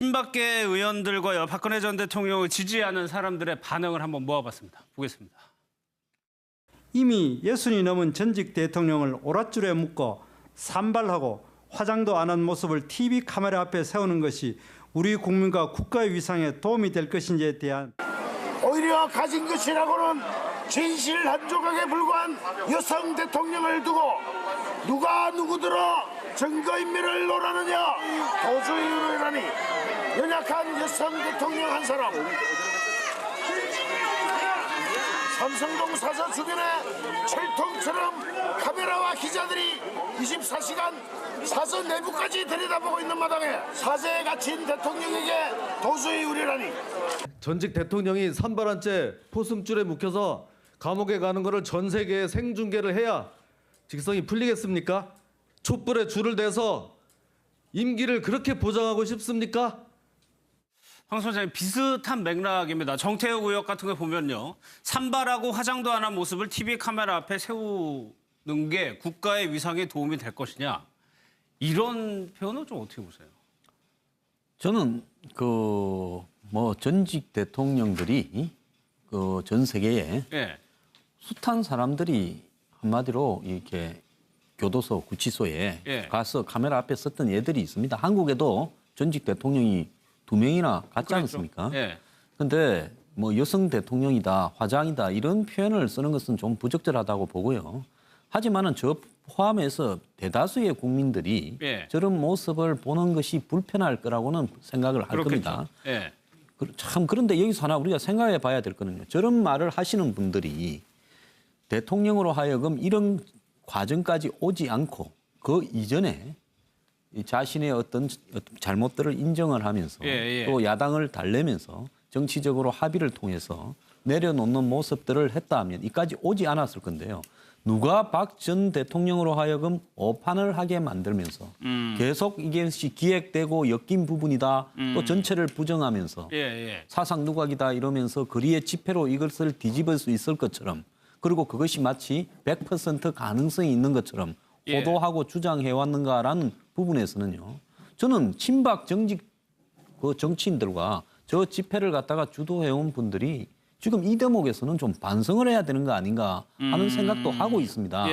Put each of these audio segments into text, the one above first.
친박계 의원들과 박근혜 전 대통령을 지지하는 사람들의 반응을 한번 모아봤습니다. 보겠습니다. 이미 60이 넘은 전직 대통령을 오랏줄에 묶어 산발하고 화장도 안 한 모습을 TV 카메라 앞에 세우는 것이 우리 국민과 국가의 위상에 도움이 될 것인지에 대한 오히려 가진 것이라고는 진실 한 조각에 불과한 여성 대통령을 두고 누가 누구들어 증거인멸을 논하느냐. 도주의료라니 연약한 여성 대통령 한 사람. 삼성동 사저 주변에 철통처럼 카메라와 기자들이 24시간 사저 내부까지 들여다보고 있는 마당에 사제에 갇힌 대통령에게 도주의 우려라니. 전직 대통령이 산발한 채 포승줄에 묶여서 감옥에 가는 것을 전 세계에 생중계를 해야 직성이 풀리겠습니까? 촛불에 줄을 대서 임기를 그렇게 보장하고 싶습니까? 황 소장님, 비슷한 맥락입니다. 정태욱 의혹 같은 거 보면요. 산발하고 화장도 안 한 모습을 TV 카메라 앞에 세우는 게 국가의 위상에 도움이 될 것이냐. 이런 표현은 좀 어떻게 보세요? 저는 전직 대통령들이 전 세계에 예. 숱한 사람들이 한마디로 이렇게 교도소, 구치소에 가서 카메라 앞에 섰던 예들이 있습니다. 한국에도 전직 대통령이 2명이나 갔지 않습니까? 그런데 여성 대통령이다, 화장이다 이런 표현을 쓰는 것은 좀 부적절하다고 보고요. 하지만은 저 포함해서 대다수의 국민들이 저런 모습을 보는 것이 불편할 거라고는 생각을 할 겁니다. 참 그런데 여기서 하나 우리가 생각해 봐야 될 거는요. 저런 말을 하시는 분들이 대통령으로 하여금 이런 과정까지 오지 않고 그 이전에 자신의 어떤 잘못들을 인정을 하면서 또 야당을 달래면서 정치적으로 합의를 통해서 내려놓는 모습들을 했다 하면 이까지 오지 않았을 건데요. 누가 박 전 대통령으로 하여금 오판을 하게 만들면서 계속 이것이 기획되고 엮인 부분이다. 또 전체를 부정하면서 사상 누각이다 이러면서 거리의 지폐로 이것을 뒤집을 수 있을 것처럼 그리고 그것이 마치 100% 가능성이 있는 것처럼 호도하고 주장해왔는가라는 부분에서는요. 저는 친박 정직 정치인들과 저 집회를 갖다가 주도해온 분들이 지금 이 대목에서는 좀 반성을 해야 되는 거 아닌가 하는 생각도 하고 있습니다.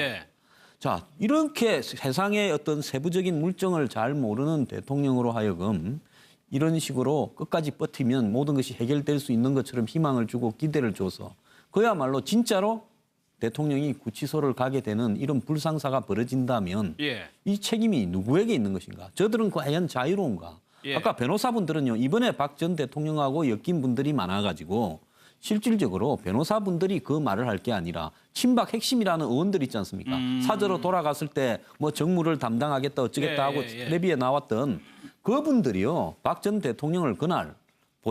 자, 이렇게 세상의 어떤 세부적인 물정을 잘 모르는 대통령으로 하여금 이런 식으로 끝까지 버티면 모든 것이 해결될 수 있는 것처럼 희망을 주고 기대를 줘서 그야말로 진짜로 대통령이 구치소를 가게 되는 이런 불상사가 벌어진다면 이 책임이 누구에게 있는 것인가? 저들은 과연 자유로운가? 아까 변호사분들은요. 이번에 박 전 대통령하고 엮인 분들이 많아가지고 실질적으로 변호사분들이 그 말을 할 게 아니라 친박 핵심이라는 의원들 있지 않습니까? 사저로 돌아갔을 때 정무를 담당하겠다 어쩌겠다 하고 텔레비에 나왔던 그분들이요. 박 전 대통령을 그날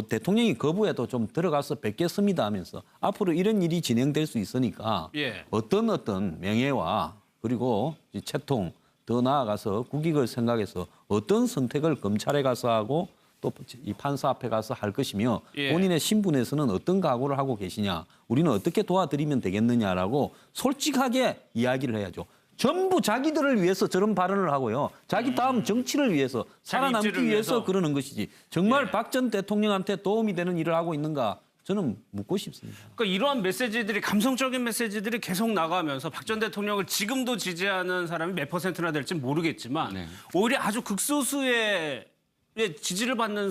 대통령이 거부해도 좀 들어가서 뵙겠습니다 하면서 앞으로 이런 일이 진행될 수 있으니까 어떤 명예와 그리고 채통 더 나아가서 국익을 생각해서 어떤 선택을 검찰에 가서 하고 또 이 판사 앞에 가서 할 것이며 본인의 신분에서는 어떤 각오를 하고 계시냐 우리는 어떻게 도와드리면 되겠느냐라고 솔직하게 이야기를 해야죠. 전부 자기들을 위해서 저런 발언을 하고요. 자기 다음 정치를 위해서 살아남기 위해서 그러는 것이지. 정말 박 전 대통령한테 도움이 되는 일을 하고 있는가 저는 묻고 싶습니다. 그러니까 이러한 메시지들이 감성적인 메시지들이 계속 나가면서 박 전 대통령을 지금도 지지하는 사람이 몇 %나 될지 모르겠지만 오히려 아주 극소수의 지지를 받는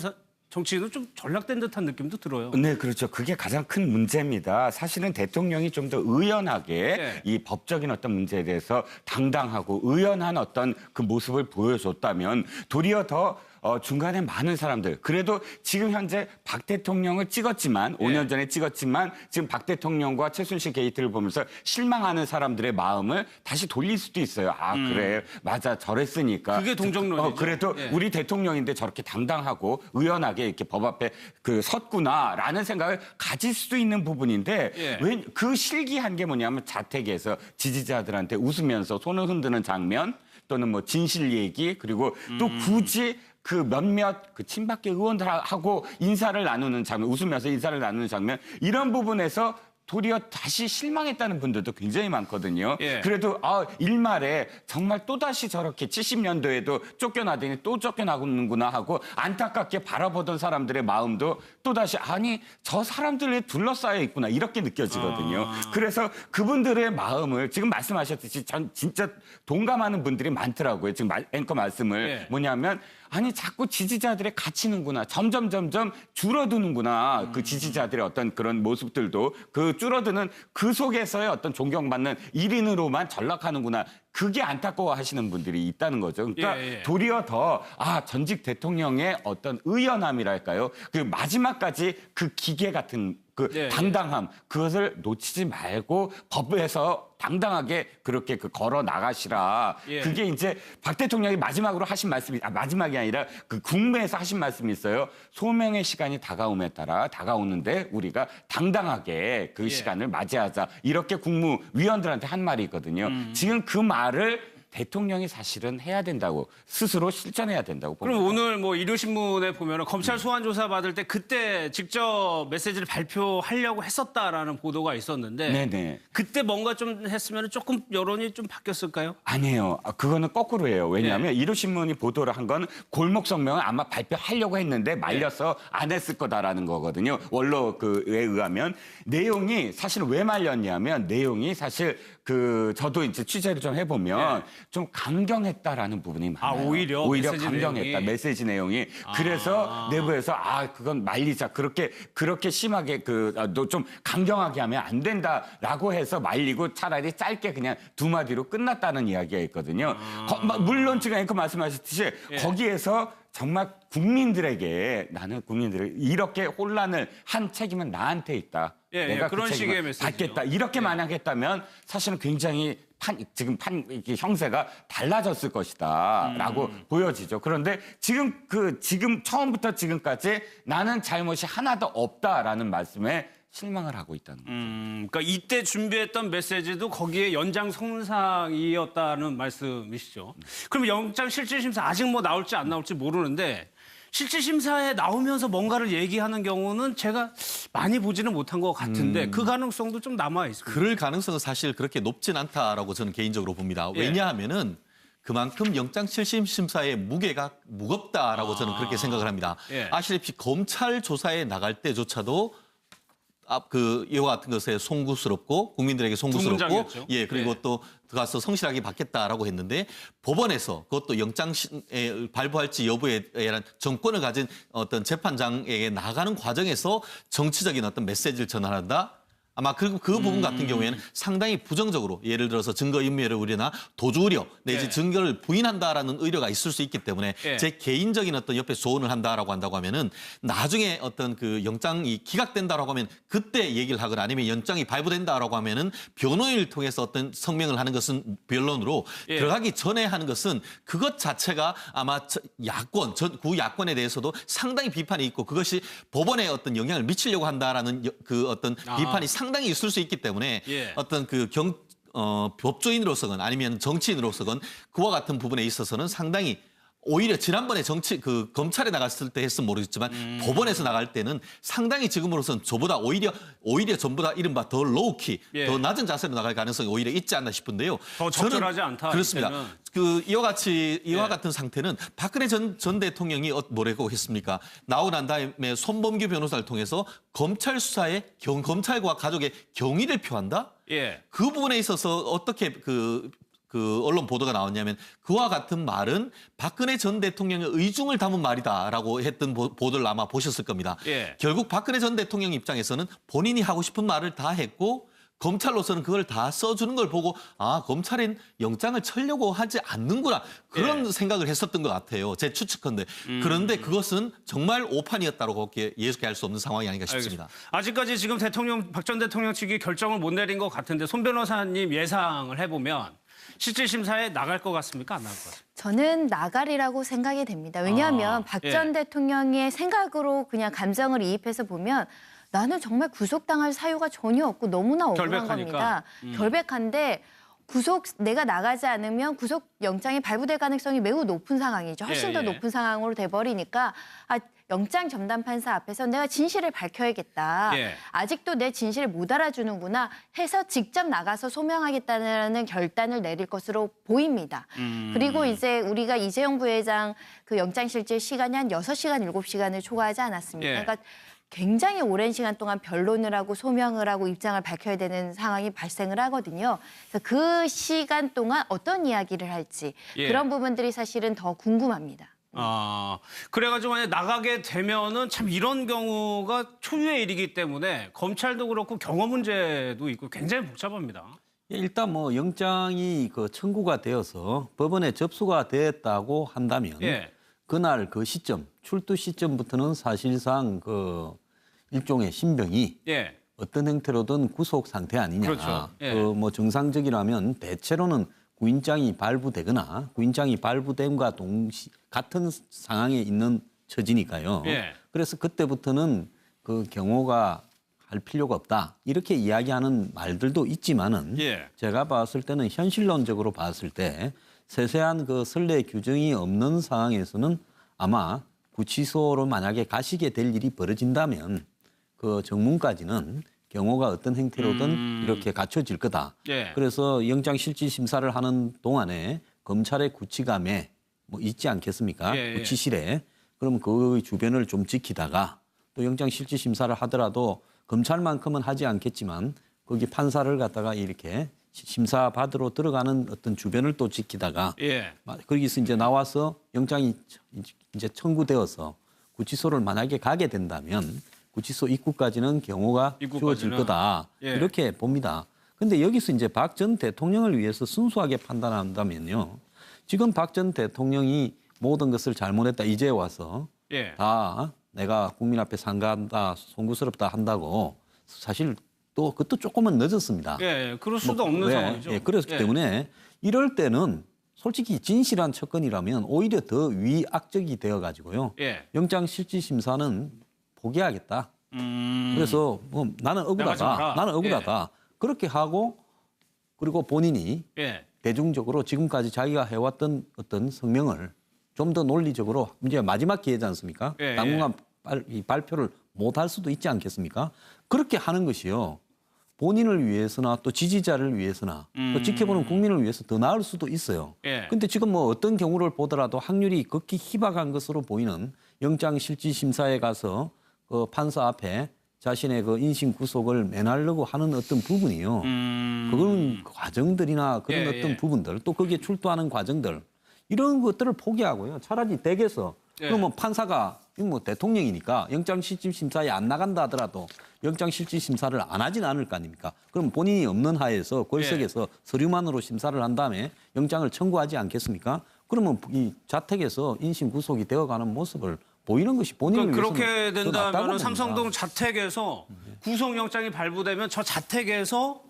정치인은 좀 전락된 듯한 느낌도 들어요. 네, 그렇죠. 그게 가장 큰 문제입니다. 사실은 대통령이 좀 더 의연하게 이 법적인 어떤 문제에 대해서 당당하고 의연한 어떤 그 모습을 보여줬다면 도리어 더 중간에 많은 사람들 그래도 지금 현재 박 대통령을 찍었지만 5년 전에 찍었지만 지금 박 대통령과 최순실 게이트를 보면서 실망하는 사람들의 마음을 다시 돌릴 수도 있어요. 아 그래 맞아 저랬으니까 그게 동정론이죠. 그래도 우리 대통령인데 저렇게 당당하고 의연하게 이렇게 법 앞에 섰구나라는 생각을 가질 수도 있는 부분인데 왜 그 실기한 게 뭐냐면 자택에서 지지자들한테 웃으면서 손을 흔드는 장면 또는 진실 얘기 그리고 또 굳이 그 몇몇 그 친박계 의원들하고 인사를 나누는 장면, 웃으면서 인사를 나누는 장면 이런 부분에서 도리어 다시 실망했다는 분들도 굉장히 많거든요. 예. 그래도 일말에 정말 또다시 저렇게 70년도에도 쫓겨나더니 또 쫓겨나는구나 하고 안타깝게 바라보던 사람들의 마음도 또다시 아니 저 사람들에 둘러싸여 있구나 이렇게 느껴지거든요. 그래서 그분들의 마음을 지금 말씀하셨듯이 전 진짜 동감하는 분들이 많더라고요. 지금 앵커 말씀을 예. 뭐냐면 아니 자꾸 지지자들이 갇히는구나. 점점 줄어드는구나. 그 지지자들의 어떤 그런 모습들도 그 줄어드는 그 속에서의 어떤 존경받는 1인으로만 전락하는구나. 그게 안타까워하시는 분들이 있다는 거죠. 그러니까 도리어 더 전직 대통령의 어떤 의연함이랄까요. 그 마지막까지 그 기계 같은 그 당당함 그것을 놓치지 말고 법에서 당당하게 그렇게 걸어 나가시라. 그게 이제 박 대통령이 마지막으로 하신 말씀이 마지막이 아니라 그 국무에서 하신 말씀이 있어요. 소명의 시간이 다가옴에 따라 다가오는데 우리가 당당하게 그 시간을 맞이하자. 이렇게 국무위원들한테 한 말이 있거든요. 지금 그 말을 대통령이 사실은 해야 된다고 스스로 실천해야 된다고 봅니다. 그럼 오늘 뭐 일요신문에 보면은 검찰 소환 조사 받을 때 그때 직접 메시지를 발표하려고 했었다라는 보도가 있었는데 네네. 그때 뭔가 좀 했으면 조금 여론이 좀 바뀌었을까요? 아니에요. 그거는 거꾸로예요. 왜냐하면 일요신문이 보도를 한 건 골목 성명을 아마 발표하려고 했는데 말려서 안 했을 거다라는 거거든요. 원로에 의하면 내용이 사실 왜 말렸냐면 내용이 사실 저도 이제 취재를 좀 해보면 좀 강경했다라는 부분이 많아요. 오히려 메시지 강경했다. 내용이. 메시지 내용이. 그래서 내부에서 그건 말리자. 그렇게 심하게 너 좀 강경하게 하면 안 된다라고 해서 말리고 차라리 짧게 그냥 두 마디로 끝났다는 이야기가 있거든요. 물론 지금 앵커 말씀하셨듯이 거기에서 정말 나는 국민들에게 이렇게 혼란을 한 책임은 나한테 있다. 내가 그런 그 식의 책임을 메시지죠. 받겠다. 이렇게 만약 했다면 사실은 굉장히 이게 형세가 달라졌을 것이다라고 보여지죠. 그런데 지금 처음부터 지금까지 나는 잘못이 하나도 없다라는 말씀에 실망을 하고 있다는 거죠. 그러니까 이때 준비했던 메시지도 거기에 연장선상이었다는 말씀이시죠. 그럼 영장실질심사 아직 뭐 나올지 안 나올지 모르는데 실질심사에 나오면서 뭔가를 얘기하는 경우는 제가 많이 보지는 못한 것 같은데 그 가능성도 좀 남아 있습니다. 그럴 가능성은 사실 그렇게 높진 않다라고 저는 개인적으로 봅니다. 왜냐하면은 그만큼 영장실질심사의 무게가 무겁다라고 저는 그렇게 생각을 합니다. 아시다시피 검찰 조사에 나갈 때조차도 이와 같은 것에 송구스럽고 국민들에게 송구스럽고 문장이었죠. 그리고 또 들어가서 성실하게 받겠다라고 했는데 법원에서 그것도 영장을 발부할지 여부에 대한 정권을 가진 어떤 재판장에게 나가는 과정에서 정치적인 어떤 메시지를 전환한다. 아마 그 부분 같은 경우에는 상당히 부정적으로 예를 들어서 증거인멸의 우려나 도주 우려 내지 증거를 부인한다라는 의료가 있을 수 있기 때문에 제 개인적인 어떤 옆에 조언을 한다라고 한다고 하면은 나중에 어떤 그 영장이 기각된다라고 하면 그때 얘기를 하거나 아니면 영장이 발부된다라고 하면은 변호인을 통해서 어떤 성명을 하는 것은 변론으로 들어가기 전에 하는 것은 그것 자체가 아마 구 야권에 대해서도 상당히 비판이 있고 그것이 법원에 어떤 영향을 미치려고 한다라는 그 어떤 비판이 상당히 있을 수 있기 때문에 어떤 법조인으로서건 아니면 정치인으로서건 그와 같은 부분에 있어서는 상당히 오히려 지난번에 검찰에 나갔을 때 했으면 모르겠지만 법원에서 나갈 때는 상당히 지금으로서는 저보다 오히려 전보다 이른바 더 로우키, 더 낮은 자세로 나갈 가능성이 오히려 있지 않나 싶은데요. 더 적절하지 않다. 그렇습니다. 이와 같은 상태는 박근혜 전 대통령이 뭐라고 했습니까? 나오고 난 다음에 손범규 변호사를 통해서 검찰 수사에 검찰과 가족의 경의를 표한다? 그 부분에 있어서 어떻게 그 언론 보도가 나왔냐면 그와 같은 말은 박근혜 전 대통령의 의중을 담은 말이다라고 했던 보도를 아마 보셨을 겁니다. 결국 박근혜 전 대통령 입장에서는 본인이 하고 싶은 말을 다 했고 검찰로서는 그걸 다 써주는 걸 보고 검찰은 영장을 쳐려고 하지 않는구나 그런 생각을 했었던 것 같아요. 제 추측컨대. 그런데 그것은 정말 오판이었다고 예측할 수 없는 상황이 아닌가 싶습니다. 아직까지 지금 박 전 대통령 측이 결정을 못 내린 것 같은데 손 변호사님 예상을 해보면 실질심사에 나갈 것 같습니까? 안 나갈 것 같습니까? 저는 나가리라고 생각이 됩니다. 왜냐하면 박 전 대통령의 생각으로 그냥 감정을 이입해서 보면 나는 정말 구속당할 사유가 전혀 없고 너무나 억울한 겁니다. 결백한데 내가 나가지 않으면 구속영장이 발부될 가능성이 매우 높은 상황이죠. 훨씬 더 높은 상황으로 돼버리니까 영장 전담 판사 앞에서 내가 진실을 밝혀야겠다. 예. 아직도 내 진실을 못 알아주는구나 해서 직접 나가서 소명하겠다는 결단을 내릴 것으로 보입니다. 그리고 이제 우리가 이재용 부회장 그 영장실질 시간이 한 6시간, 7시간을 초과하지 않았습니까? 예. 그러니까 굉장히 오랜 시간 동안 변론을 하고 소명을 하고 입장을 밝혀야 되는 상황이 발생을 하거든요. 그래서 그 시간 동안 어떤 이야기를 할지 예. 그런 부분들이 사실은 더 궁금합니다. 그래가지고 만약 나가게 되면은 참 이런 경우가 초유의 일이기 때문에 검찰도 그렇고 경호 문제도 있고 굉장히 복잡합니다. 일단 뭐 영장이 그 청구가 되어서 법원에 접수가 됐다고 한다면 예. 그날 그 시점, 출두 시점부터는 사실상 그 일종의 신병이 예. 어떤 형태로든 구속 상태 아니냐. 그렇죠. 예. 그 뭐 정상적이라면 대체로는 구인장이 발부되거나 구인장이 발부됨과 같은 상황에 있는 처지니까요. 예. 그래서 그때부터는 그 경호가 할 필요가 없다. 이렇게 이야기하는 말들도 있지만은 예. 제가 봤을 때는 현실론적으로 봤을 때 세세한 그 선례 규정이 없는 상황에서는 아마 구치소로 만약에 가시게 될 일이 벌어진다면 그 정문까지는 경호가 어떤 형태로든 이렇게 갖춰질 거다. 예. 그래서 영장실질심사를 하는 동안에 검찰의 구치감에 뭐 있지 않겠습니까? 예, 예. 구치실에. 그럼 그 주변을 좀 지키다가 또 영장실질심사를 하더라도 검찰만큼은 하지 않겠지만 거기 판사를 갖다가 이렇게 심사 받으러 들어가는 어떤 주변을 또 지키다가 예. 거기서 이제 나와서 영장이 이제 청구되어서 구치소를 만약에 가게 된다면 구치소 입구까지는 경호가 주어질 거다. 예. 이렇게 봅니다. 근데 여기서 이제 박 전 대통령을 위해서 순수하게 판단한다면요. 지금 박 전 대통령이 모든 것을 잘못했다 이제 와서 예. 다 내가 국민 앞에 상가한다, 송구스럽다 한다고 사실 또 그것도 조금은 늦었습니다. 예. 그럴 수도 없는 상황이죠. 예, 그렇기 때문에 이럴 때는 솔직히 진실한 척건이라면 오히려 더 위악적이 되어가지고요. 예. 영장실질심사는 포기하겠다. 그래서 뭐 나는 나가지 마라. 억울하다. 나는 억울하다. 그렇게 하고 그리고 본인이 예. 대중적으로 지금까지 자기가 해왔던 어떤 성명을 좀 더 논리적으로 이제 마지막 기회지 않습니까? 예, 당분간 발표를 못할 수도 있지 않겠습니까? 그렇게 하는 것이요. 본인을 위해서나 또 지지자를 위해서나 또 지켜보는 국민을 위해서 더 나을 수도 있어요. 예. 근데 지금 뭐 어떤 경우를 보더라도 확률이 극히 희박한 것으로 보이는 영장실질심사에 가서 그 판사 앞에 자신의 그 인신 구속을 면하려고 하는 어떤 부분이요. 그건 과정들이나 그런 예, 어떤 예. 부분들 또 거기에 출두하는 과정들 이런 것들을 포기하고요. 차라리 댁에서 예. 그러면 판사가 뭐 대통령이니까 영장실질심사에 안 나간다 하더라도 영장실질심사를 안 하진 않을 거 아닙니까? 그럼 본인이 없는 하에서 궐석에서 서류만으로 심사를 한 다음에 영장을 청구하지 않겠습니까? 그러면 이 자택에서 인신 구속이 되어가는 모습을 보이는 것이 본인을 그러니까 위해서는 그렇게 더 낫다고 된다면 봅니다. 삼성동 자택에서 구속영장이 발부되면 저 자택에서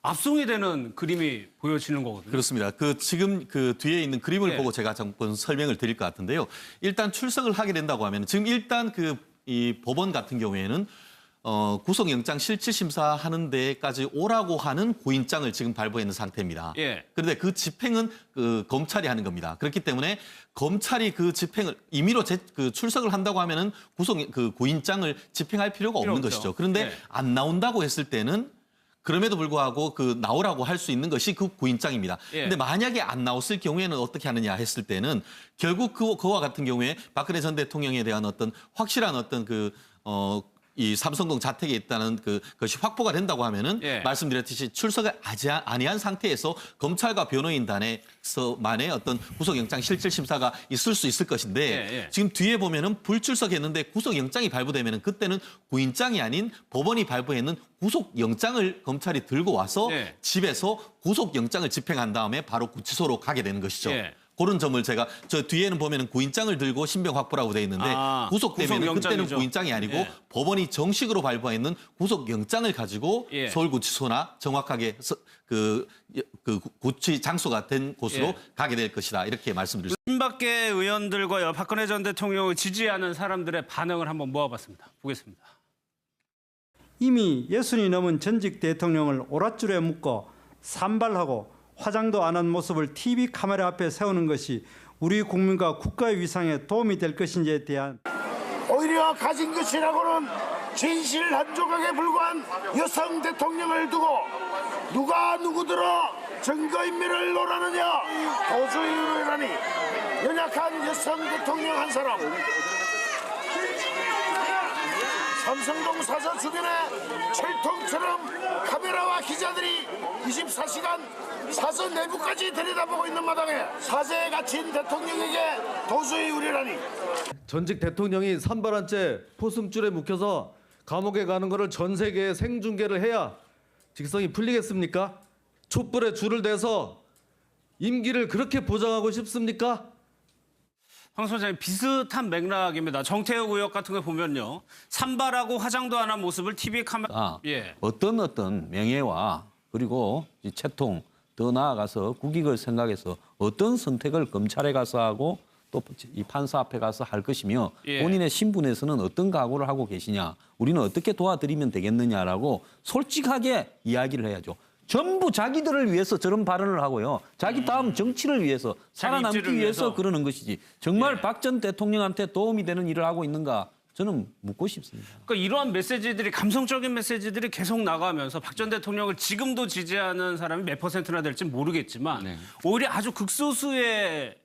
압송이 되는 그림이 보여지는 거거든요. 그렇습니다. 그 지금 그 뒤에 있는 그림을 예. 보고 제가 잠깐 설명을 드릴 것 같은데요. 일단 출석을 하게 된다고 하면 지금 일단 그 이 법원 같은 경우에는 구속영장 실질심사 하는 데까지 오라고 하는 고인장을 지금 발부해 있는 상태입니다. 예. 그런데 그 집행은 그 검찰이 하는 겁니다. 그렇기 때문에 검찰이 그 집행을 임의로 그 출석을 한다고 하면은 그 고인장을 집행할 필요가 없는 없죠. 것이죠. 그런데 예. 안 나온다고 했을 때는 그럼에도 불구하고 그 나오라고 할 수 있는 것이 그 고인장입니다. 예. 근데 만약에 안 나왔을 경우에는 어떻게 하느냐 했을 때는 결국 그와 같은 경우에 박근혜 전 대통령에 대한 어떤 확실한 어떤 이 삼성동 자택에 있다는 그것이 확보가 된다고 하면은 예. 말씀드렸듯이 출석을 아니한 상태에서 검찰과 변호인단에서만의 어떤 구속영장 실질심사가 있을 수 있을 것인데 예, 예. 지금 뒤에 보면은 불출석했는데 구속영장이 발부되면은 그때는 구인장이 아닌 법원이 발부했는 구속영장을 검찰이 들고 와서 예. 집에서 구속영장을 집행한 다음에 바로 구치소로 가게 되는 것이죠. 예. 그런 점을 제가 저 뒤에는 보면은 구인장을 들고 신병 확보라고 돼 있는데 구속되면 그때는 구속영장이죠. 구인장이 아니고 예. 법원이 정식으로 발부했는 구속영장을 가지고 예. 서울구치소나 정확하게 그 구치 장소가 된 곳으로 예. 가게 될 것이다 이렇게 말씀드릴 수. 친박계 의원들과 박근혜 전 대통령을 지지하는 사람들의 반응을 한번 모아봤습니다. 보겠습니다. 이미 60이 넘은 전직 대통령을 오랏줄에 묶어 산발하고 화장도 안 한 모습을 TV 카메라 앞에 세우는 것이 우리 국민과 국가의 위상에 도움이 될 것인지에 대한 오히려 가진 것이라고는 진실 한 조각에 불과한 여성 대통령을 두고 누가 누구들어 증거인멸을 논하느냐. 도주의라니 연약한 여성 대통령 한 사람. 삼성동 사저 주변에 철통처럼 카메라와 기자들이 24시간 사저 내부까지 들여다보고 있는 마당에 사제에 갇힌 대통령에게 도주의 우려라니. 전직 대통령이 산발한째 포승줄에 묵혀서 감옥에 가는 거를 전 세계에 생중계를 해야 직성이 풀리겠습니까? 촛불에 줄을 대서 임기를 그렇게 보장하고 싶습니까? 황 소장님, 비슷한 맥락입니다. 정태욱 의원 같은 거 보면요, 산발하고 화장도 안 한 모습을 TV 카메라 어떤 명예와 그리고 이 채통, 더 나아가서 국익을 생각해서 어떤 선택을 검찰에 가서 하고 또 이 판사 앞에 가서 할 것이며 본인의 신분에서는 어떤 각오를 하고 계시냐, 우리는 어떻게 도와드리면 되겠느냐라고 솔직하게 이야기를 해야죠. 전부 자기들을 위해서 저런 발언을 하고요. 자기 다음 정치를 위해서, 살아남기 위해서 그러는 것이지. 정말 박 전 대통령한테 도움이 되는 일을 하고 있는가, 저는 묻고 싶습니다. 그러니까 이러한 메시지들이, 감성적인 메시지들이 계속 나가면서 박 전 대통령을 지금도 지지하는 사람이 몇 %나 될지 모르겠지만 오히려 아주 극소수의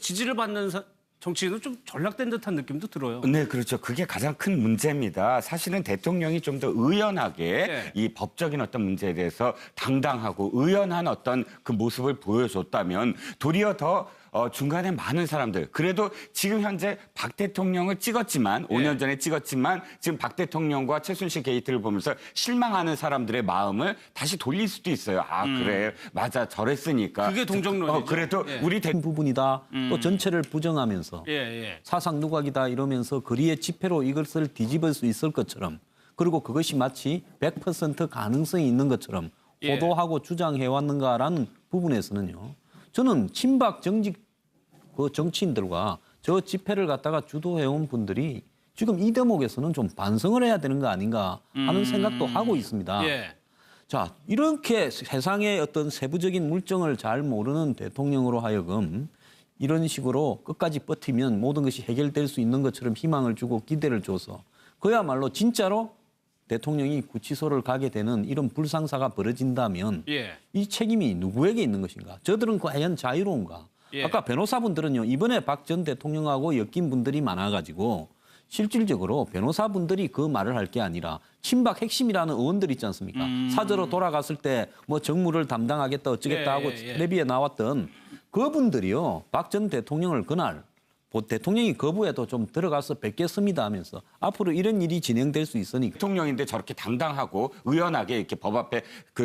지지를 받는 정치인은 좀 전락된 듯한 느낌도 들어요. 네, 그렇죠. 그게 가장 큰 문제입니다. 사실은 대통령이 좀 더 의연하게 이 법적인 어떤 문제에 대해서 당당하고 의연한 어떤 그 모습을 보여줬다면 도리어 더 중간에 많은 사람들, 그래도 지금 현재 박 대통령을 찍었지만 5년 전에 찍었지만 지금 박 대통령과 최순실 게이트를 보면서 실망하는 사람들의 마음을 다시 돌릴 수도 있어요. 아, 그래, 맞아, 저랬으니까. 그게 동정론이죠. 그래도 우리 부분이다. 또 전체를 부정하면서 사상 누각이다 이러면서 거리의 지폐로 이것을 뒤집을 수 있을 것처럼, 그리고 그것이 마치 100% 가능성이 있는 것처럼 보도하고 주장해왔는가라는 부분에서는요, 저는 친박 정직 그 정치인들과 저 집회를 갖다가 주도해온 분들이 지금 이 대목에서는 좀 반성을 해야 되는 거 아닌가 하는 생각도 하고 있습니다. 자, 이렇게 세상의 어떤 세부적인 물정을 잘 모르는 대통령으로 하여금 이런 식으로 끝까지 버티면 모든 것이 해결될 수 있는 것처럼 희망을 주고 기대를 줘서 그야말로 진짜로 대통령이 구치소를 가게 되는 이런 불상사가 벌어진다면 이 책임이 누구에게 있는 것인가? 저들은 과연 자유로운가? 아까 변호사분들은요, 이번에 박 전 대통령하고 엮인 분들이 많아가지고 실질적으로 변호사분들이 그 말을 할 게 아니라 친박 핵심이라는 의원들 있지 않습니까? 사저로 돌아갔을 때 뭐 정무를 담당하겠다 어쩌겠다 하고 텔레비에 나왔던 그분들이요, 박 전 대통령을 그날 대통령이 거부해도 좀 들어가서 뵙겠습니다 하면서 앞으로 이런 일이 진행될 수 있으니까. 대통령인데 저렇게 당당하고 의연하게 이렇게 법 앞에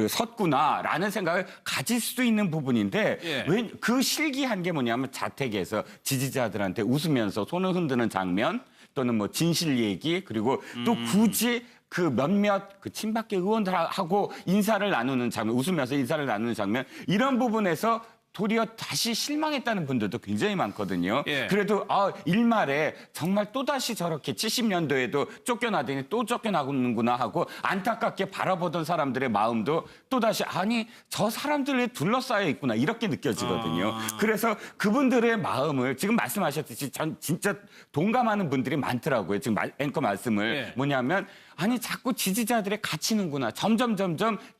섰구나라는 생각을 가질 수도 있는 부분인데 왜 그 실기한 게 뭐냐면 자택에서 지지자들한테 웃으면서 손을 흔드는 장면 또는 뭐 진실 얘기, 그리고 또 굳이 그 몇몇 그 친박계 의원들하고 인사를 나누는 장면, 웃으면서 인사를 나누는 장면, 이런 부분에서 도리어 다시 실망했다는 분들도 굉장히 많거든요. 그래도 일말에 정말 또다시 저렇게 70년도에도 쫓겨나더니 또 쫓겨나는구나 하고 안타깝게 바라보던 사람들의 마음도 또다시 아니 저 사람들에 둘러싸여 있구나 이렇게 느껴지거든요. 그래서 그분들의 마음을 지금 말씀하셨듯이 전 진짜 동감하는 분들이 많더라고요. 지금 앵커 말씀을 뭐냐면 아니 자꾸 지지자들이 갇히는구나. 점점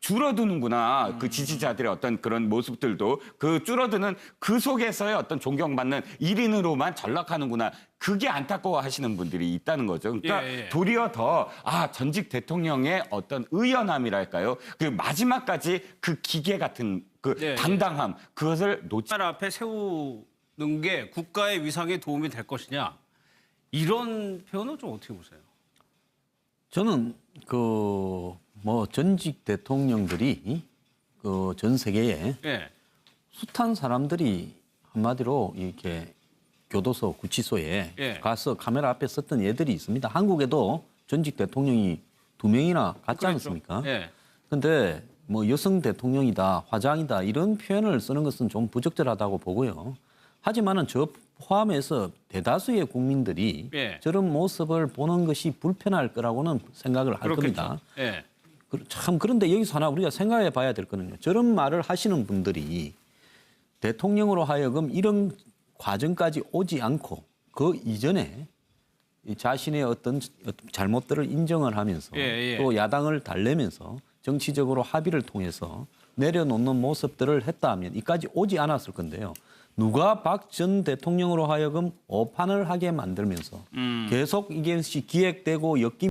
줄어드는구나. 그 지지자들의 어떤 그런 모습들도 그 줄어드는 그 속에서의 어떤 존경받는 1인으로만 전락하는구나. 그게 안타까워하시는 분들이 있다는 거죠. 그러니까 도리어 더 전직 대통령의 어떤 의연함이랄까요. 그 마지막까지 그 기계 같은 그 당당함, 그것을 놓지. 나라 앞에 세우는 게 국가의 위상에 도움이 될 것이냐. 이런 표현은 좀 어떻게 보세요? 저는 전직 대통령들이 전 세계에 숱한 사람들이 한마디로 이렇게 교도소, 구치소에 가서 카메라 앞에 섰던 예들이 있습니다. 한국에도 전직 대통령이 2명이나 갔지 않습니까? 그런데 뭐 여성 대통령이다, 화장이다 이런 표현을 쓰는 것은 좀 부적절하다고 보고요. 하지만은 저 포함해서 대다수의 국민들이 저런 모습을 보는 것이 불편할 거라고는 생각을 할 겁니다. 참 그런데 여기서 하나 우리가 생각해 봐야 될 거는요. 저런 말을 하시는 분들이 대통령으로 하여금 이런 과정까지 오지 않고 그 이전에 이 자신의 어떤 잘못들을 인정을 하면서 또 야당을 달래면서 정치적으로 합의를 통해서 내려놓는 모습들을 했다 하면 이까지 오지 않았을 건데요. 누가 박 전 대통령으로 하여금 오판을 하게 만들면서 계속 이게 기획되고 엮임